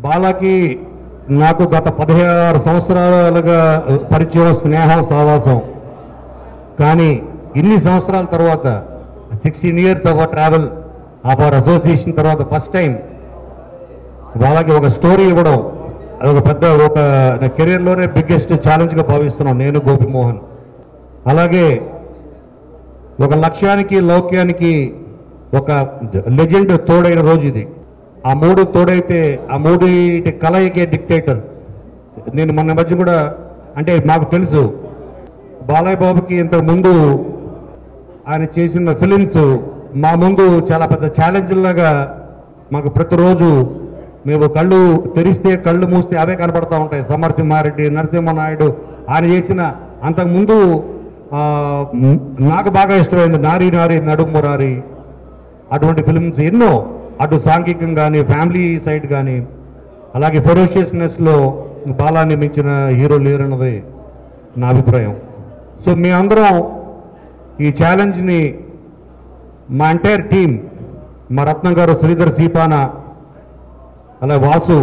బాలాకి నాకు గత 16 సంవత్సరాలుగా పరిచయం, స్నేహం, సావాసం. కానీ ఇన్ని సంవత్సరాల తర్వాత 16 years of travel of our association తర్వాత ఫస్ట్ టైం వాళ్ళకి ఒక స్టోరీ ఇవ్వడం అదొక పెద్ద నా కెరీర్లోనే బిగ్గెస్ట్ ఛాలెంజ్గా భావిస్తున్నాను నేను, గోపిమోహన్. అలాగే ఒక లక్ష్యానికి, లౌక్యానికి ఒక లెజెండ్ తోడైన రోజు ఇది. ఆ మూడు తోడైతే ఆ మూడింటి కలయికే డిక్టేటర్. నేను మొన్న మధ్య కూడా అంటే మాకు తెలుసు బాలయ్య బాబుకి ఇంతకు ముందు ఆయన చేసిన ఫిలిమ్స్ మా ముందు చాలా పెద్ద ఛాలెంజ్లాగా మాకు ప్రతిరోజు మేము కళ్ళు తెరిస్తే కళ్ళు మూస్తే అవే కనపడతా ఉంటాయి. సమరసింహారెడ్డి, నరసింహనాయుడు ఆయన చేసిన అంతకుముందు నాకు బాగా ఇష్టమైంది నారీ నారీ నడుము మురారి, అటువంటి ఫిల్మ్స్ ఎన్నో. అటు సాంఘికం కానీ, ఫ్యామిలీ సైడ్ కానీ, అలాగే ఫెరోషియస్నెస్లో బాలాన్ని మించిన హీరో లేరన్నది నా అభిప్రాయం. సో మేమందరం ఈ ఛాలెంజ్ని మా ఎంటైర్ టీం, మా రత్నం గారు, శ్రీధర్ సీపాన, అలా వాసు,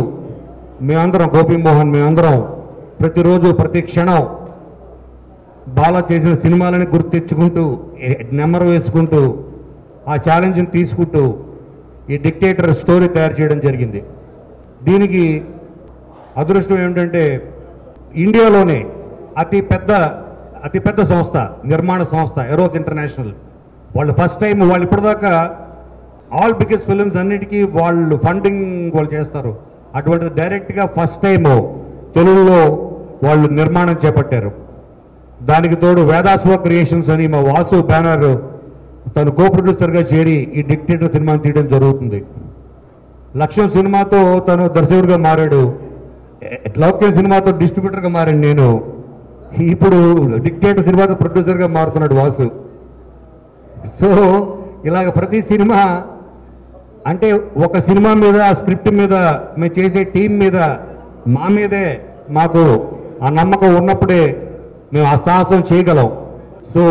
మేమందరం, గోపిమోహన్, మేమందరం ప్రతిరోజు ప్రతి క్షణం బాలా చేసిన సినిమాలని గుర్తు తెచ్చుకుంటూ, నెంబర్ వేసుకుంటూ, ఆ ఛాలెంజ్ని తీసుకుంటూ ఈ డిక్టేటర్ స్టోరీ తయారు చేయడం జరిగింది. దీనికి అదృష్టం ఏమిటంటే ఇండియాలోనే అతి పెద్ద సంస్థ, నిర్మాణ సంస్థ ఎరోస్ ఇంటర్నేషనల్, వాళ్ళు ఫస్ట్ టైం, వాళ్ళు ఇప్పటిదాకా ఆల్ బిగ్గెస్ట్ ఫిల్మ్స్ అన్నిటికీ వాళ్ళు ఫండింగ్ వాళ్ళు చేస్తారు. అటువంటి డైరెక్ట్గా ఫస్ట్ టైము తెలుగులో వాళ్ళు నిర్మాణం చేపట్టారు. దానికి తోడు వేదాశ్వ క్రియేషన్స్ అని మా వాసు బ్యానర్ తను కో ప్రొడ్యూసర్గా చేరి ఈ డిక్టేటర్ సినిమాని తీయడం జరుగుతుంది. లక్ష్యం సినిమాతో తను దర్శకుడిగా మారాడు, లౌక్యం సినిమాతో డిస్ట్రిబ్యూటర్గా మారాడు నేను, ఇప్పుడు డిక్టేటర్ సినిమాతో ప్రొడ్యూసర్గా మారుతున్నాడు వాసు. సో ఇలాగ ప్రతి సినిమా అంటే ఒక సినిమా మీద, ఆ స్క్రిప్ట్ మీద, మేము చేసే టీం మీద, మా మీదే మాకు ఆ నమ్మకం ఉన్నప్పుడే మేము ఆ సాహసం చేయగలం. సో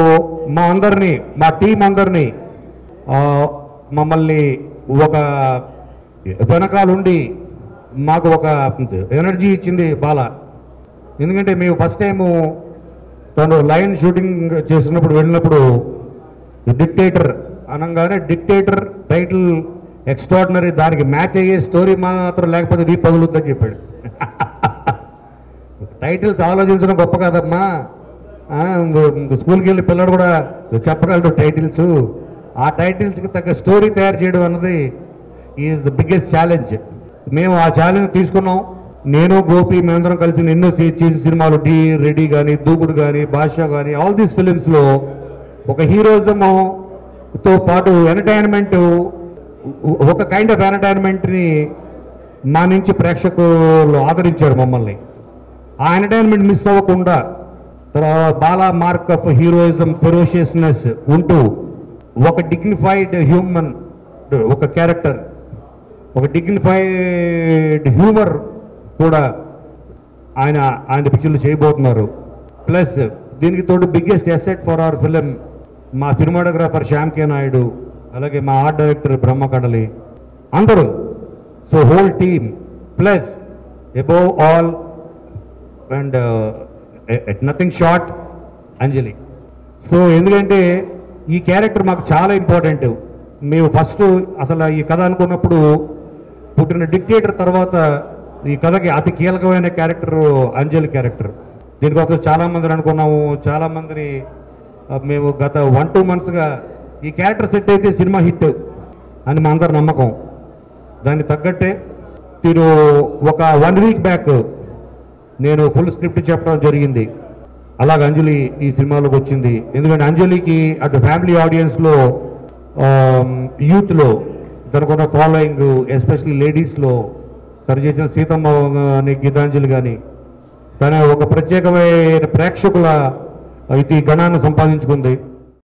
మా అందరినీ, మా టీం అందరినీ, మమ్మల్ని ఒక వెనకాలుండి మాకు ఒక ఎనర్జీ ఇచ్చింది బాలా. ఎందుకంటే మేము ఫస్ట్ టైము తను లైన్ షూటింగ్ చేసినప్పుడు వెళ్ళినప్పుడు డిక్టేటర్ అనగానే డిక్టేటర్ టైటిల్ ఎక్స్ట్రాడినరీ, దానికి మ్యాచ్ అయ్యే స్టోరీ మాత్రం లేకపోతే వీ పగులుద్దని చెప్పాడు. టైటిల్స్ ఆలోచించడం గొప్ప కాదమ్మా, స్కూల్కి వెళ్ళి పిల్లడు కూడా చెప్పగలడు టైటిల్స్. ఆ టైటిల్స్కి తగ్గ స్టోరీ తయారు చేయడం అన్నది ఈజ్ ద బిగ్గెస్ట్ ఛాలెంజ్. మేము ఆ ఛాలెంజ్ తీసుకున్నాం. నేను, గోపి, మేమందరం కలిసి ఎన్నో చేసిన సినిమాలు, డి రెడీ కానీ, దూకుడు కానీ, బాషా కానీ, ఆల్ దీస్ ఫిలిమ్స్లో ఒక హీరోయిజంతో పాటు ఎంటర్టైన్మెంట్, ఒక కైండ్ ఆఫ్ ఎంటర్టైన్మెంట్ని మా నుంచి ప్రేక్షకులు ఆదరించారు మమ్మల్ని. ఆ ఎంటర్టైన్మెంట్ మిస్ అవ్వకుండా Bala mark of heroism, ferociousness ఉంటూ ఒక డిగ్నిఫైడ్ హ్యూమన్, ఒక క్యారెక్టర్, ఒక డిగ్నిఫైడ్ హ్యూమర్ కూడా ఆయన పిక్చర్లు చేయబోతున్నారు. ప్లస్ దీనికి తోడు biggest asset for hour film మా సినిమాటోగ్రాఫర్ శ్యామ్ కే నాయుడు, అలాగే మా ఆర్ట్ డైరెక్టర్ బ్రహ్మ కడలి, అందరూ. So whole team plus above all and nothing short Anjali. So ఎందుకంటే ఈ క్యారెక్టర్ మాకు చాలా ఇంపార్టెంట్. మేము ఫస్ట్ అసలు ఈ కథ అనుకున్నప్పుడు పుట్టిన డిక్టేటర్ తర్వాత ఈ కథకి అతి కీలకమైన క్యారెక్టర్ అంజలి క్యారెక్టర్. దీనికోసం చాలామందిని అనుకున్నాము, చాలామందిని మేము గత 1-2 monthsగా ఈ క్యారెక్టర్ సెట్ అయితే సినిమా హిట్ అని మా అందరి నమ్మకం. దాన్ని తగ్గట్టే మీరు ఒక 1 week బ్యాక్ నేను ఫుల్ స్క్రిప్ట్ చెప్పడం జరిగింది. అలాగ అంజలి ఈ సినిమాలోకి వచ్చింది. ఎందుకంటే అంజలికి అటు ఫ్యామిలీ ఆడియన్స్లో, యూత్లో తనకున్న ఫాలోయింగ్, ఎస్పెషల్లీ లేడీస్లో తను చేసిన సీతమ్మ అని, గీతాంజలి కానీ, తన ఒక ప్రత్యేకమైన ప్రేక్షకుల ఇది గణాన్ని సంపాదించుకుంది.